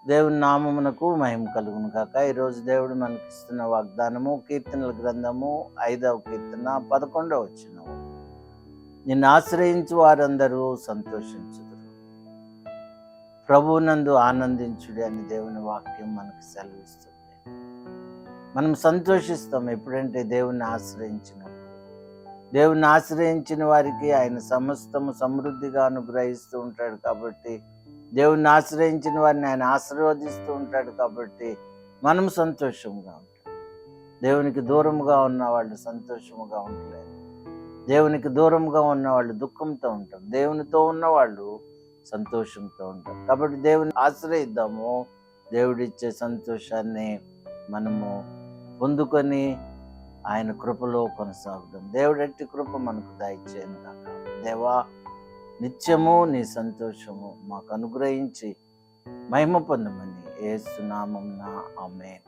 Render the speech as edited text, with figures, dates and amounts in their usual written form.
దేవుని నామమునకు మహిమ కలుగును కాక. ఈరోజు దేవుడు మనకిస్తున్న వాగ్దానము కీర్తనల గ్రంథము 5వ కీర్తన 11వ వచనము. నిన్ను ఆశ్రయించు వారందరూ సంతోషించుదురు, ప్రభువునందు ఆనందించుడి అని దేవుని వాక్యం మనకు సెలవిస్తుంది. మనం సంతోషిస్తాం ఎప్పుడంటే దేవుణ్ణి ఆశ్రయించినప్పుడు. దేవుణ్ణి ఆశ్రయించిన వారికి ఆయన సమస్తము సమృద్ధిగా అనుగ్రహిస్తూ ఉంటాడు. కాబట్టి దేవుణ్ణి ఆశ్రయించిన వారిని ఆయన ఆశీర్వదిస్తూ ఉంటాడు. కాబట్టి మనం సంతోషంగా ఉంటాం. దేవునికి దూరంగా ఉన్న వాళ్ళు సంతోషముగా ఉండలేరు. దేవునికి దూరంగా ఉన్న వాళ్ళు దుఃఖంతో ఉంటాం. దేవునితో ఉన్నవాళ్ళు సంతోషంతో ఉంటారు. కాబట్టి దేవుని ఆశ్రయిద్దాము. దేవుడిచ్చే సంతోషాన్ని మనము పొందుకొని ఆయన కృపలో కొనసాగుదాం. దేవుడట్టి కృప మనకు దయచేయను కాక. దేవా, నిత్యము నీ సంతోషము మాకు అనుగ్రహించి మహిమ పొందమని యేసు నామమున ఆమేన్.